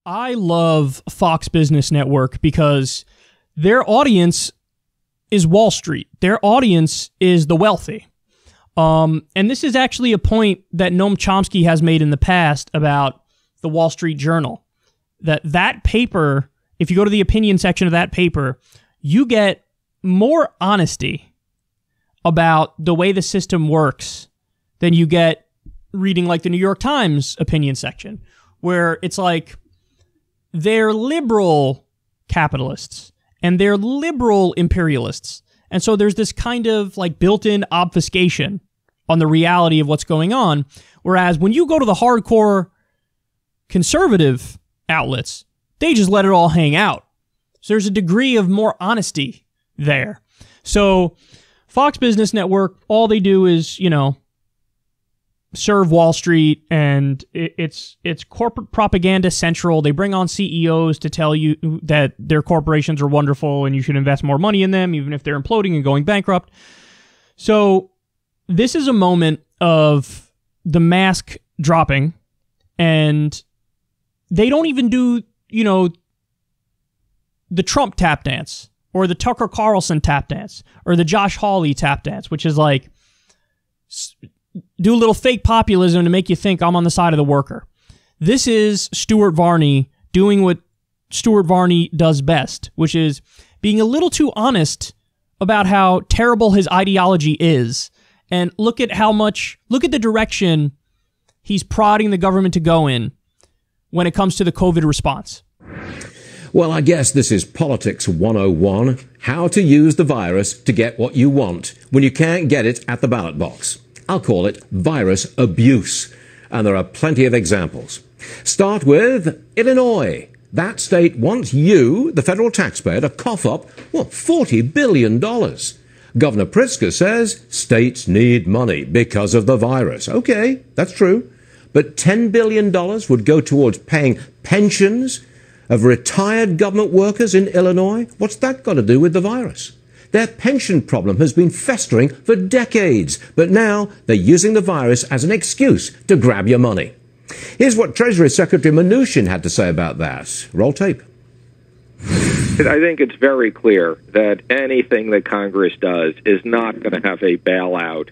I love Fox Business Network because their audience is Wall Street. Their audience is the wealthy. And this is actually a point that Noam Chomsky has made in the past about the Wall Street Journal. That paper, if you go to the opinion section of that paper, you get more honesty about the way the system works than you get reading like the New York Times opinion section, where it's like they're liberal capitalists and they're liberal imperialists. And so there's this kind of like built-in obfuscation on the reality of what's going on. Whereas when you go to the hardcore conservative outlets, they just let it all hang out. So there's a degree of more honesty there. So Fox Business Network, all they do is, serve Wall Street, and it's corporate propaganda central. They bring on CEOs to tell you that their corporations are wonderful and you should invest more money in them, even if they're imploding and going bankrupt. So this is a moment of the mask dropping, and they don't even do, the Trump tap dance or the Tucker Carlson tap dance or the Josh Hawley tap dance, which is like do a little fake populism to make you think I'm on the side of the worker. This is Stuart Varney doing what Stuart Varney does best, which is being a little too honest about how terrible his ideology is. And look at the direction he's prodding the government to go in when it comes to the COVID response. Well, I guess this is Politics 101, how to use the virus to get what you want when you can't get it at the ballot box. I'll call it virus abuse, and there are plenty of examples. Start with Illinois. That state wants you, the federal taxpayer, to cough up, $40 billion. Governor Pritzker says states need money because of the virus. Okay, that's true. But $10 billion would go towards paying pensions of retired government workers in Illinois. What's that got to do with the virus? Their pension problem has been festering for decades, but now they're using the virus as an excuse to grab your money. Here's what Treasury Secretary Mnuchin had to say about that. Roll tape. I think it's very clear that anything that Congress does is not going to have a bailout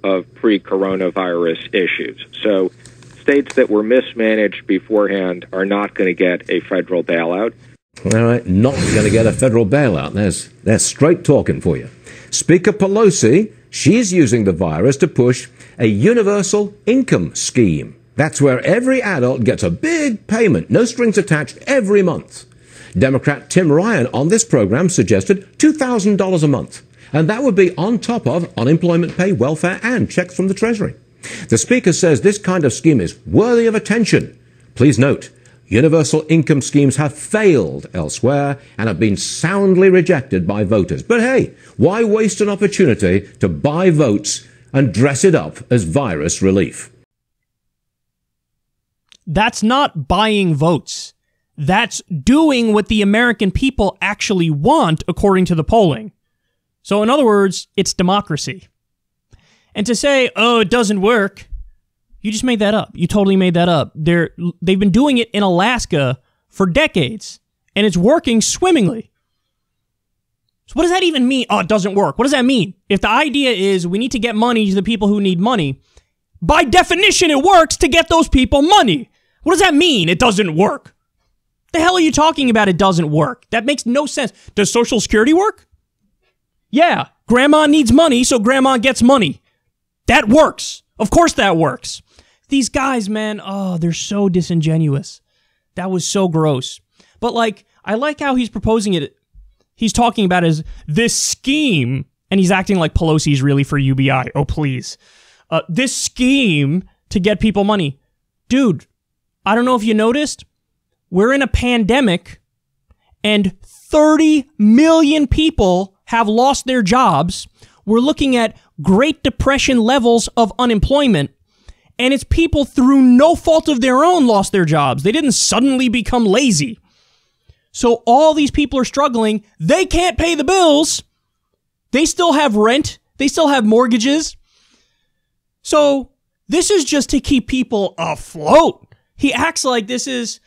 of pre-coronavirus issues. So states that were mismanaged beforehand are not going to get a federal bailout. All right, not going to get a federal bailout. There's straight talking for you. Speaker Pelosi, she's using the virus to push a universal income scheme. That's where every adult gets a big payment, no strings attached, every month. Democrat Tim Ryan on this program suggested $2,000 a month, and that would be on top of unemployment pay, welfare, and checks from the Treasury. The Speaker says this kind of scheme is worthy of attention. Please note, universal income schemes have failed elsewhere and have been soundly rejected by voters. But hey, why waste an opportunity to buy votes and dress it up as virus relief? That's not buying votes. That's doing what the American people actually want, according to the polling. So in other words, it's democracy. And to say, oh, it doesn't work, you just made that up. You totally made that up. They've been doing it in Alaska for decades, and it's working swimmingly. So what does that even mean? Oh, it doesn't work. What does that mean? If the idea is we need to get money to the people who need money, by definition, it works to get those people money. What does that mean? It doesn't work. The hell are you talking about? It doesn't work. That makes no sense. Does Social Security work? Yeah, grandma needs money, so grandma gets money. That works. Of course that works. These guys, man, oh, they're so disingenuous. That was so gross. But I like how he's proposing it. He's talking about as this scheme, and he's acting like Pelosi's really for UBI. Oh, please. This scheme to get people money. Dude, I don't know if you noticed, we're in a pandemic, and 30 million people have lost their jobs. We're looking at Great Depression levels of unemployment, and it's people through no fault of their own lost their jobs. They didn't suddenly become lazy. So all these people are struggling. They can't pay the bills. They still have rent. They still have mortgages. So this is just to keep people afloat. He acts like this is,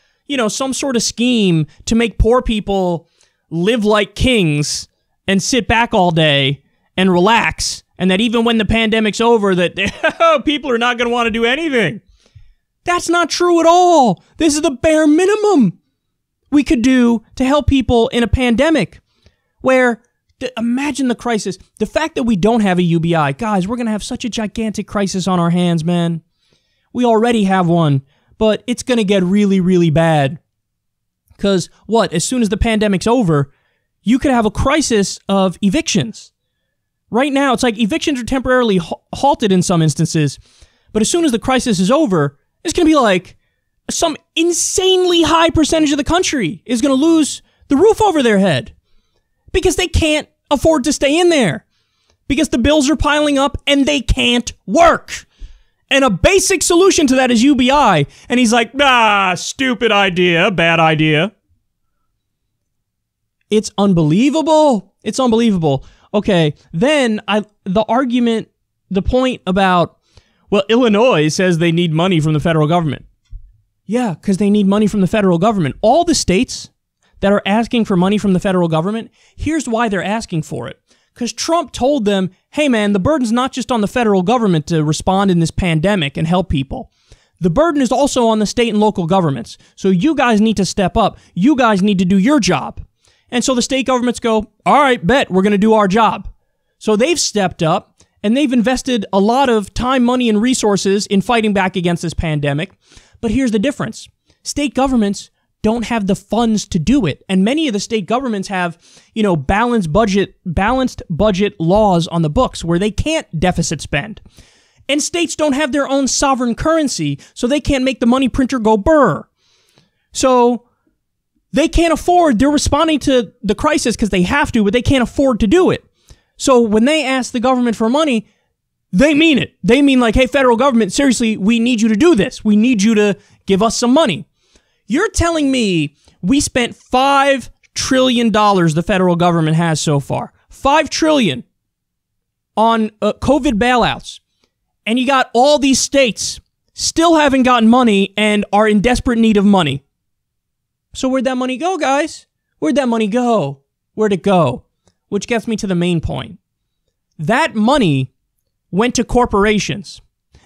some sort of scheme to make poor people live like kings and sit back all day and relax, and that even when the pandemic's over, that people are not going to want to do anything. That's not true at all. This is the bare minimum we could do to help people in a pandemic where, imagine the crisis. The fact that we don't have a UBI. Guys, we're going to have such a gigantic crisis on our hands, man. We already have one, but it's going to get really, really bad. Because as soon as the pandemic's over, you could have a crisis of evictions. Right now, it's like evictions are temporarily halted in some instances, but as soon as the crisis is over, it's going to be like some insanely high percentage of the country is going to lose the roof over their head because they can't afford to stay in there because the bills are piling up and they can't work. And a basic solution to that is UBI. And he's like, stupid idea, bad idea. It's unbelievable. It's unbelievable. Okay, then the point about, Illinois says they need money from the federal government. Yeah, because they need money from the federal government. All the states that are asking for money from the federal government, here's why they're asking for it. Because Trump told them, hey man, the burden's not just on the federal government to respond in this pandemic and help people. The burden is also on the state and local governments. So you guys need to step up. You guys need to do your job. And so the state governments go, all right, bet, we're going to do our job. So they've stepped up and they've invested a lot of time, money, and resources in fighting back against this pandemic. But here's the difference. State governments don't have the funds to do it. And many of the state governments have, balanced budget laws on the books where they can't deficit spend. And states don't have their own sovereign currency, so they can't make the money printer go burr. So they can't afford, they're responding to the crisis because they have to, but they can't afford to do it. So when they ask the government for money, they mean it. They mean like, hey, federal government, seriously, we need you to do this. We need you to give us some money. You're telling me we spent $5 trillion the federal government has so far. $5 trillion on COVID bailouts. And you got all these states still haven't gotten money and are in desperate need of money. So where'd that money go, guys? Where'd that money go? Where'd it go? Which gets me to the main point. That money went to corporations.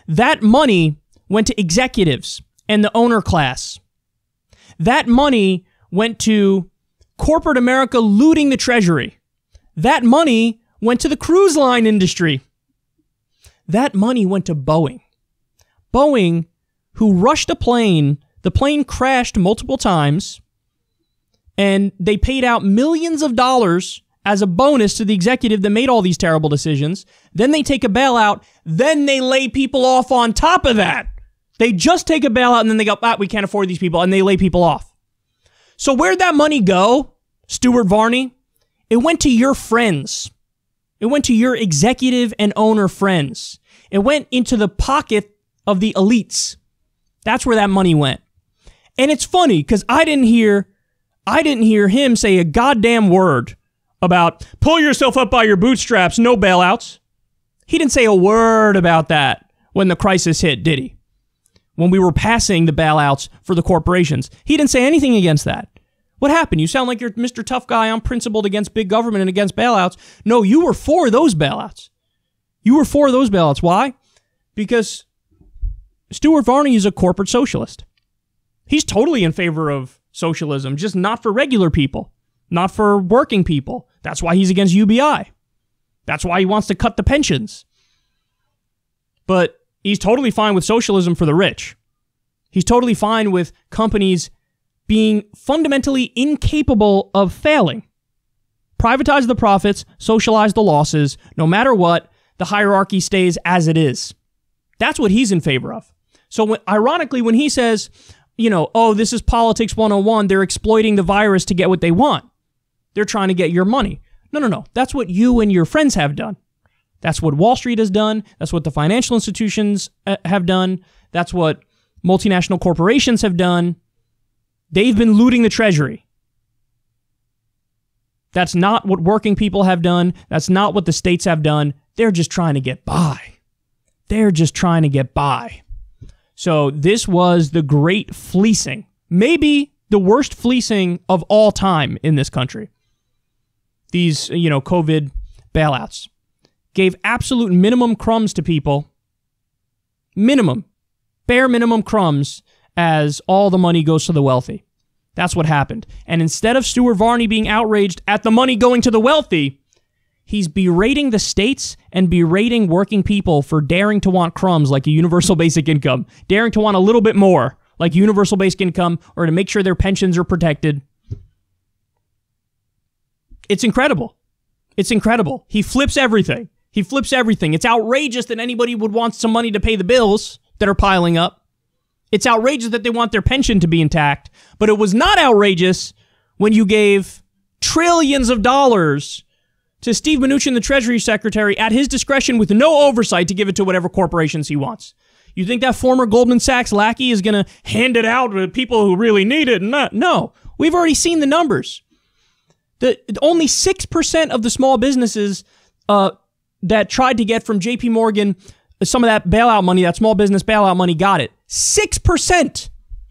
That money went to executives and the owner class. That money went to corporate America looting the treasury. That money went to the cruise line industry. That money went to Boeing. Boeing, who rushed a plane. The plane crashed multiple times, and they paid out millions of dollars as a bonus to the executive that made all these terrible decisions. Then they take a bailout. Then they lay people off on top of that. They just take a bailout, and then they go, we can't afford these people, and they lay people off. So where'd that money go, Stuart Varney? It went to your friends. It went to your executive and owner friends. It went into the pocket of the elites. That's where that money went. And it's funny because I didn't hear him say a goddamn word about pull yourself up by your bootstraps, no bailouts. He didn't say a word about that when the crisis hit, did he? When we were passing the bailouts for the corporations. He didn't say anything against that. What happened? You sound like you're Mr. Tough Guy. I'm principled against big government and against bailouts. No, you were for those bailouts. You were for those bailouts. Why? Because Stuart Varney is a corporate socialist. He's totally in favor of socialism, just not for regular people, not for working people. That's why he's against UBI. That's why he wants to cut the pensions. But he's totally fine with socialism for the rich. He's totally fine with companies being fundamentally incapable of failing. Privatize the profits, socialize the losses. No matter what, the hierarchy stays as it is. That's what he's in favor of. So ironically, when he says, this is politics 101, they're exploiting the virus to get what they want. They're trying to get your money. No. That's what you and your friends have done. That's what Wall Street has done. That's what the financial institutions have done. That's what multinational corporations have done. They've been looting the treasury. That's not what working people have done. That's not what the states have done. They're just trying to get by. They're just trying to get by. So this was the great fleecing. maybe the worst fleecing of all time in this country. These, COVID bailouts gave absolute minimum crumbs to people. Bare minimum crumbs as all the money goes to the wealthy. That's what happened. And instead of Stuart Varney being outraged at the money going to the wealthy, he's berating the states and berating working people for daring to want crumbs like a universal basic income, daring to want a little bit more like universal basic income or to make sure their pensions are protected. It's incredible. It's incredible. He flips everything. It's outrageous that anybody would want some money to pay the bills that are piling up. It's outrageous that they want their pension to be intact. But it was not outrageous when you gave trillions of dollars to Steve Mnuchin, the Treasury Secretary, at his discretion with no oversight to give it to whatever corporations he wants. You think that former Goldman Sachs lackey is going to hand it out to people who really need it? No. We've already seen the numbers. Only 6% of the small businesses that tried to get from JP Morgan some of that bailout money, that small business bailout money, got it. 6%.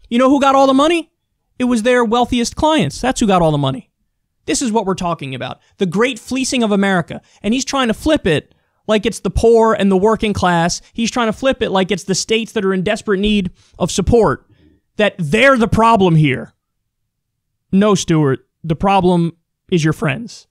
You know who got all the money? It was their wealthiest clients. That's who got all the money. This is what we're talking about. The great fleecing of America. And he's trying to flip it like it's the poor and the working class. He's trying to flip it like it's the states that are in desperate need of support, that they're the problem here. No, Stuart. The problem is your friends.